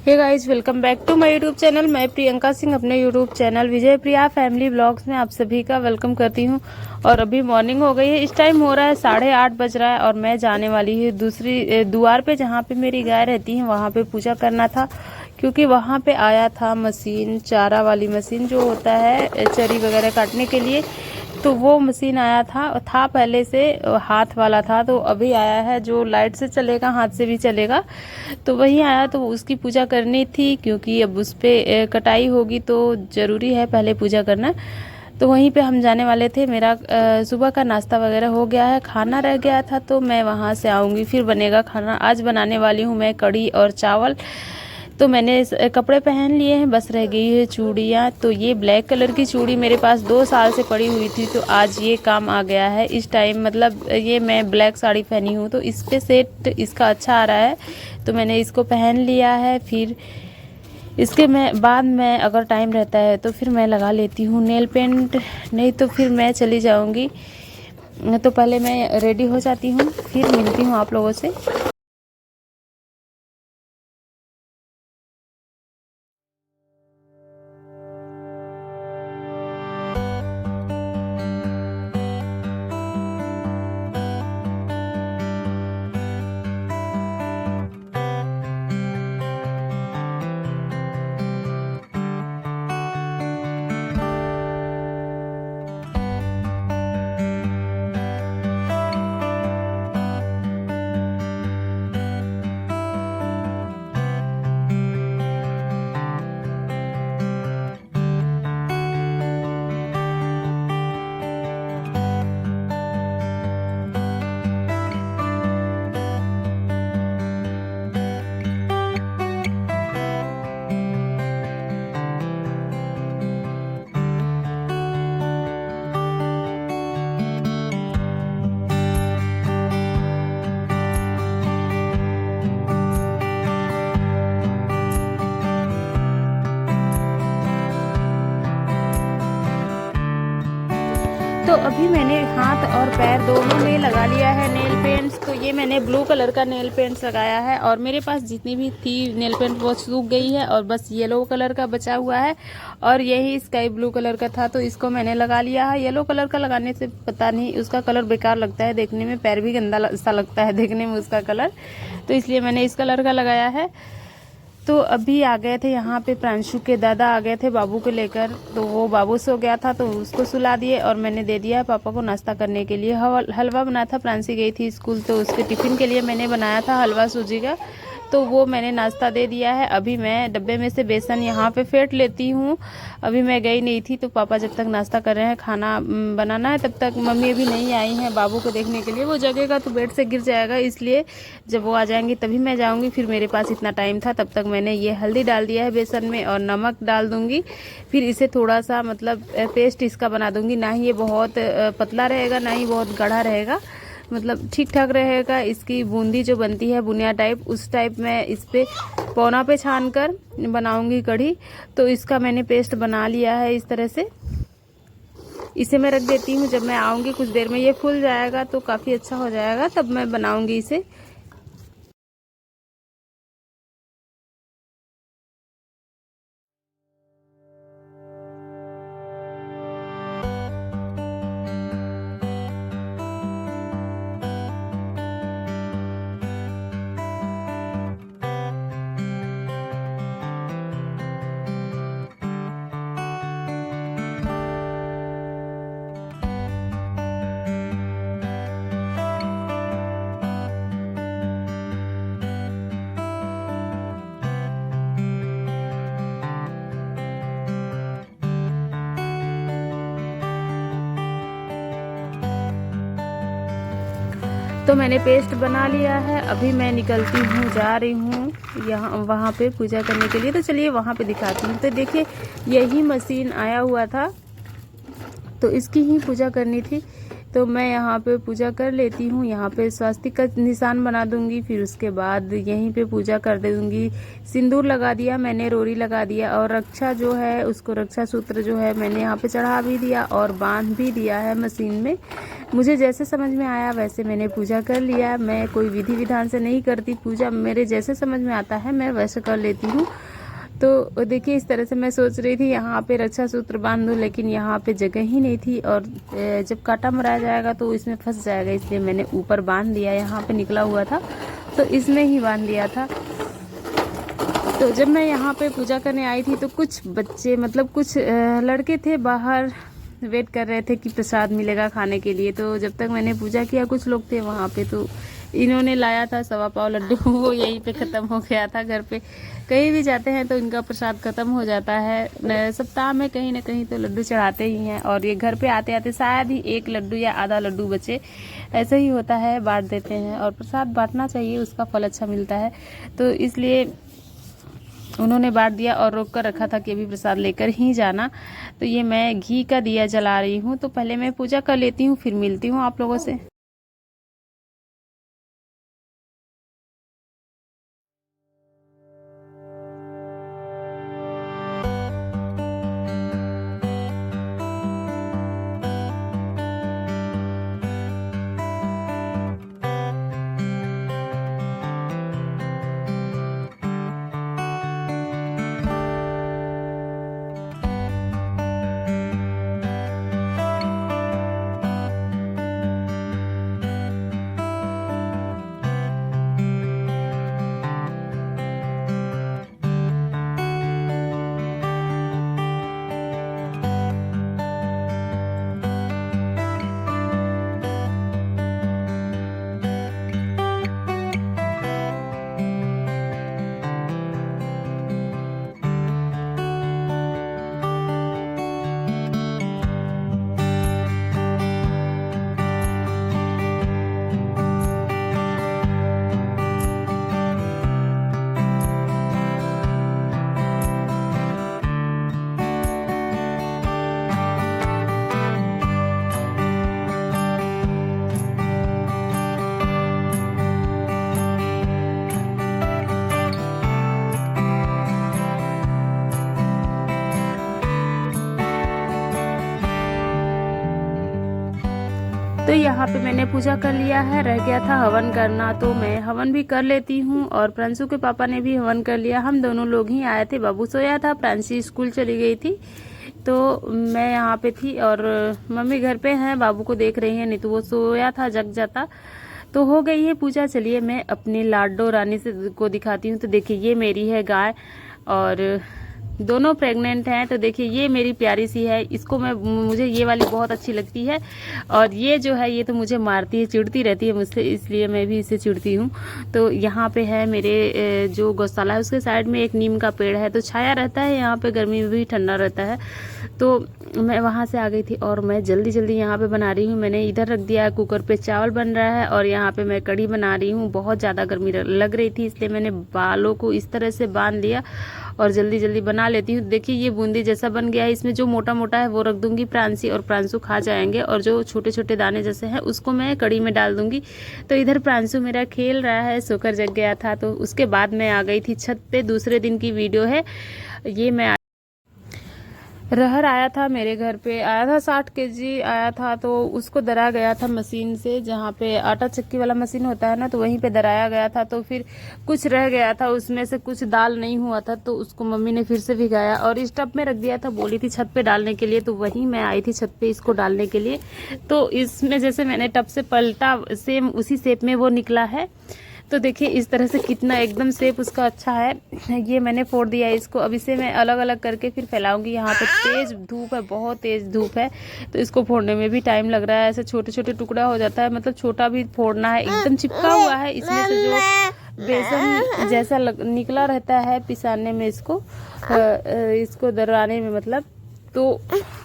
Hey guys, welcome back to my YouTube channel. मैं प्रियंका सिंह अपने YouTube channel Vijay Priya family blogs में आप सभी का वेलकम करती हूं। और अभी मॉर्निंग हो गई है, इस टाइम हो रहा है 8:30 बज रहा है और मैं जाने वाली हूँ दूसरी द्वार पे जहाँ पे मेरी गाय रहती है, वहाँ पे पूजा करना था। क्योंकि वहाँ पे आया था मशीन, चारा वाली मशीन जो होता है चरी वगैरह काटने के लिए, तो वो मशीन आया था पहले से हाथ वाला था, तो अभी आया है जो लाइट से चलेगा, हाथ से भी चलेगा। तो वही आया, तो उसकी पूजा करनी थी क्योंकि अब उस पे कटाई होगी तो ज़रूरी है पहले पूजा करना। तो वहीं पे हम जाने वाले थे। मेरा सुबह का नाश्ता वगैरह हो गया है, खाना रह गया था तो मैं वहाँ से आऊँगी फिर बनेगा खाना। आज बनाने वाली हूँ मैं कढ़ी और चावल। तो मैंने कपड़े पहन लिए हैं, बस रह गई है चूड़ियाँ। तो ये ब्लैक कलर की चूड़ी मेरे पास 2 साल से पड़ी हुई थी, तो आज ये काम आ गया है इस टाइम। मतलब ये मैं ब्लैक साड़ी पहनी हूँ तो इस पे सेट इसका अच्छा आ रहा है, तो मैंने इसको पहन लिया है। फिर इसके बाद मैं अगर टाइम रहता है तो फिर मैं लगा लेती हूँ नेल पेंट, नहीं तो फिर मैं चली जाऊँगी। तो पहले मैं रेडी हो जाती हूँ, फिर मिलती हूँ आप लोगों से। तो अभी मैंने हाथ और पैर दोनों में लगा लिया है नेल पेंट्स। तो ये मैंने ब्लू कलर का नेल पेंट्स लगाया है और मेरे पास जितनी भी थी नेल पेंट वो सूख गई है और बस येलो कलर का बचा हुआ है और यही स्काई ब्लू कलर का था, तो इसको मैंने लगा लिया है। येलो कलर का लगाने से पता नहीं उसका कलर बेकार लगता है देखने में, पैर भी गंदा सा लगता है देखने में उसका कलर, तो इसलिए मैंने इस कलर का लगाया है। तो अभी आ गए थे यहाँ पे, प्रांशु के दादा आ गए थे बाबू को लेकर, तो वो बाबू सो गया था तो उसको सुला दिए और मैंने दे दिया पापा को नाश्ता करने के लिए। हलवा बना था, प्रांशी गई थी स्कूल तो उसके टिफ़िन के लिए मैंने बनाया था हलवा सूजी का, तो वो मैंने नाश्ता दे दिया है। अभी मैं डब्बे में से बेसन यहाँ पे फेंट लेती हूँ। अभी मैं गई नहीं थी तो पापा जब तक नाश्ता कर रहे हैं, खाना बनाना है, तब तक मम्मी अभी नहीं आई हैं बाबू को देखने के लिए। वो जगेगा तो बेड से गिर जाएगा, इसलिए जब वो आ जाएंगी तभी मैं जाऊँगी। फिर मेरे पास इतना टाइम था, तब तक मैंने ये हल्दी डाल दिया है बेसन में और नमक डाल दूँगी। फिर इसे थोड़ा सा मतलब पेस्ट इसका बना दूँगी, ना ही ये बहुत पतला रहेगा ना ही बहुत गाढ़ा रहेगा, मतलब ठीक ठाक रहेगा। इसकी बूंदी जो बनती है बुनिया टाइप, उस टाइप में इस पे पौना पे छान कर बनाऊंगी कढ़ी। तो इसका मैंने पेस्ट बना लिया है इस तरह से। इसे मैं रख देती हूँ, जब मैं आऊँगी कुछ देर में ये फूल जाएगा तो काफ़ी अच्छा हो जाएगा, तब मैं बनाऊँगी इसे। तो मैंने पेस्ट बना लिया है, अभी मैं निकलती हूँ, जा रही हूँ यहाँ वहाँ पे पूजा करने के लिए। तो चलिए वहाँ पे दिखाती हूँ। तो देखिए यही मशीन आया हुआ था तो इसकी ही पूजा करनी थी। तो मैं यहाँ पे पूजा कर लेती हूँ। यहाँ पे स्वास्तिक का निशान बना दूंगी, फिर उसके बाद यहीं पे पूजा कर दूंगी। सिंदूर लगा दिया मैंने, रोरी लगा दिया, और रक्षा जो है उसको, रक्षा सूत्र जो है मैंने यहाँ पे चढ़ा भी दिया और बांध भी दिया है मशीन में। मुझे जैसे समझ में आया वैसे मैंने पूजा कर लिया। मैं कोई विधि विधान से नहीं करती पूजा, मेरे जैसे समझ में आता है मैं वैसे कर लेती हूँ। तो देखिए इस तरह से मैं सोच रही थी यहाँ पे रक्षा सूत्र बांध दूँ, लेकिन यहाँ पे जगह ही नहीं थी, और जब काटा मराया जाएगा तो इसमें फंस जाएगा, इसलिए मैंने ऊपर बांध दिया। यहाँ पे निकला हुआ था तो इसमें ही बांध दिया था। तो जब मैं यहाँ पे पूजा करने आई थी तो कुछ बच्चे, मतलब कुछ लड़के थे बाहर, वेट कर रहे थे कि प्रसाद मिलेगा खाने के लिए। तो जब तक मैंने पूजा किया कुछ लोग थे वहाँ पे, तो इन्होंने लाया था 1.25 पाव लड्डू, वो यहीं पे ख़त्म हो गया था। घर पे कहीं भी जाते हैं तो इनका प्रसाद ख़त्म हो जाता है। सप्ताह में कहीं ना कहीं तो लड्डू चढ़ाते ही हैं, और ये घर पे आते आते शायद ही 1 लड्डू या आधा लड्डू बचे, ऐसा ही होता है, बांट देते हैं। और प्रसाद बांटना चाहिए, उसका फल अच्छा मिलता है। तो इसलिए उन्होंने बांट दिया और रोक कर रखा था कि अभी प्रसाद लेकर ही जाना। तो ये मैं घी का दिया जला रही हूँ। तो पहले मैं पूजा कर लेती हूँ, फिर मिलती हूँ आप लोगों से। तो यहाँ पे मैंने पूजा कर लिया है, रह गया था हवन करना, तो मैं हवन भी कर लेती हूँ। और प्रांशु के पापा ने भी हवन कर लिया। हम दोनों लोग ही आए थे, बाबू सोया था, प्रांशी स्कूल चली गई थी, तो मैं यहाँ पे थी। और मम्मी घर पे हैं, बाबू को देख रही हैं, नहीं तो वो सोया था, जग जाता। तो हो गई है पूजा। चलिए मैं अपनी लाडो रानी से को दिखाती हूँ। तो देखिए ये मेरी है गाय, और दोनों प्रेग्नेंट हैं। तो देखिए ये मेरी प्यारी सी है, इसको मुझे ये वाली बहुत अच्छी लगती है। और ये जो है ये तो मुझे मारती है, चिढ़ती रहती है मुझसे, इसलिए मैं भी इसे चिढ़ती हूँ। तो यहाँ पे है मेरे जो गौशाला है उसके साइड में एक नीम का पेड़ है, तो छाया रहता है यहाँ पे, गर्मी में भी ठंडा रहता है। तो मैं वहाँ से आ गई थी और मैं जल्दी जल्दी यहाँ पे बना रही हूँ। मैंने इधर रख दिया है, कुकर पे चावल बन रहा है, और यहाँ पे मैं कढ़ी बना रही हूँ। बहुत ज़्यादा गर्मी लग रही थी, इसलिए मैंने बालों को इस तरह से बांध दिया और जल्दी जल्दी बना लेती हूँ। देखिए ये बूंदी जैसा बन गया है, इसमें जो मोटा मोटा है वो रख दूंगी, प्रांशी और प्रांशु खा जाएंगे, और जो छोटे छोटे दाने जैसे हैं उसको मैं कढ़ी में डाल दूंगी। तो इधर प्रांशु मेरा खेल रहा है, सोकर जग गया था। तो उसके बाद मैं आ गई थी छत पे, दूसरे दिन की वीडियो है ये। मैं रहर आया था मेरे घर पे, आया था 60 केजी आया था, तो उसको दरा गया था मशीन से, जहाँ पे आटा चक्की वाला मशीन होता है ना, तो वहीं पे दराया गया था। तो फिर कुछ रह गया था, उसमें से कुछ दाल नहीं हुआ था, तो उसको मम्मी ने फिर से भिगाया और इस टब में रख दिया था। बोली थी छत पे डालने के लिए, तो वहीं मैं आई थी छत पे इसको डालने के लिए। तो इसमें जैसे मैंने टब से पलटा, सेम उसी शेप में वो निकला है। तो देखिए इस तरह से कितना एकदम शेप उसका अच्छा है। ये मैंने फोड़ दिया इसको। अब इसे मैं अलग अलग करके फिर फैलाऊंगी। यहाँ पे तेज धूप है, बहुत तेज धूप है, तो इसको फोड़ने में भी टाइम लग रहा है। ऐसे छोटे छोटे टुकड़ा हो जाता है, मतलब छोटा भी फोड़ना है। एकदम चिपका हुआ है, इसमें से जो बेसन जैसा निकला रहता है पिसाने में, इसको दराने में मतलब, तो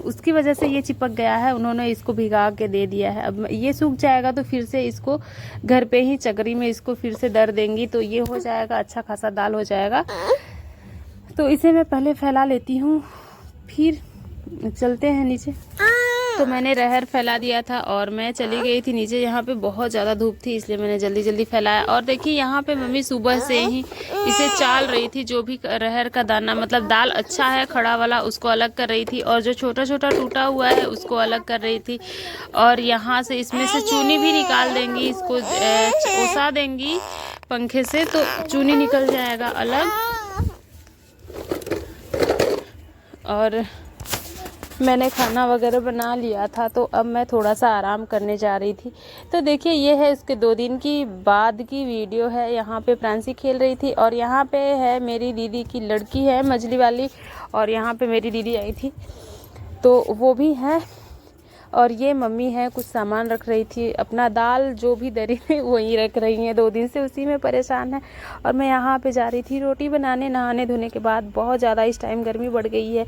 उसकी वजह से ये चिपक गया है। उन्होंने इसको भिगा के दे दिया है। अब ये सूख जाएगा तो फिर से इसको घर पे ही चकरी में इसको फिर से दर देंगी, तो ये हो जाएगा, अच्छा खासा दाल हो जाएगा। तो इसे मैं पहले फैला लेती हूँ, फिर चलते हैं नीचे। तो मैंने रहर फैला दिया था और मैं चली गई थी नीचे। यहाँ पे बहुत ज़्यादा धूप थी इसलिए मैंने जल्दी जल्दी फैलाया। और देखिए यहाँ पे मम्मी सुबह से ही इसे चाल रही थी, जो भी रहर का दाना मतलब दाल अच्छा है खड़ा वाला उसको अलग कर रही थी, और जो छोटा छोटा टूटा हुआ है उसको अलग कर रही थी। और यहाँ से इसमें से चूनी भी निकाल देंगी, इसको ओसा देंगी पंखे से तो चूनी निकल जाएगा अलग। और मैंने खाना वगैरह बना लिया था तो अब मैं थोड़ा सा आराम करने जा रही थी। तो देखिए ये है इसके 2 दिन की बाद की वीडियो है। यहाँ पे प्रांसी खेल रही थी और यहाँ पे है मेरी दीदी की लड़की है मछली वाली, और यहाँ पे मेरी दीदी आई थी तो वो भी है। और ये मम्मी है कुछ सामान रख रही थी, अपना दाल जो भी दरी में वहीं रख रही हैं, 2 दिन से उसी में परेशान है। और मैं यहाँ पे जा रही थी रोटी बनाने। नहाने धोने के बाद बहुत ज़्यादा इस टाइम गर्मी बढ़ गई है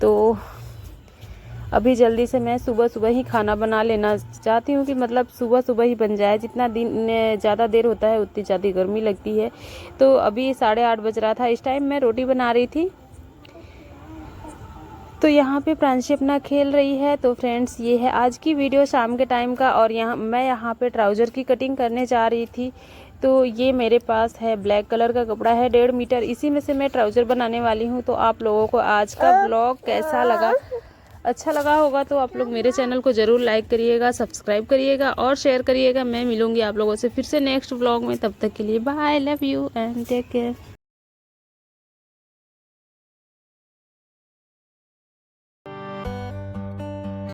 तो अभी जल्दी से मैं सुबह सुबह ही खाना बना लेना चाहती हूँ कि मतलब सुबह सुबह ही बन जाए। जितना दिन ज़्यादा देर होता है उतनी ज़्यादा गर्मी लगती है। तो अभी 8:30 बज रहा था, इस टाइम मैं रोटी बना रही थी। तो यहाँ पे प्रांशी अपना खेल रही है। तो फ्रेंड्स ये है आज की वीडियो शाम के टाइम का। और मैं यहाँ पे ट्राउज़र की कटिंग करने जा रही थी। तो ये मेरे पास है ब्लैक कलर का कपड़ा है 1.5 मीटर, इसी में से मैं ट्राउज़र बनाने वाली हूँ। तो आप लोगों को आज का ब्लॉग कैसा लगा, अच्छा लगा होगा तो आप लोग मेरे चैनल को ज़रूर लाइक करिएगा, सब्सक्राइब करिएगा और शेयर करिएगा। मैं मिलूँगी आप लोगों से फिर से नेक्स्ट ब्लॉग में। तब तक के लिए bye, love you and take care.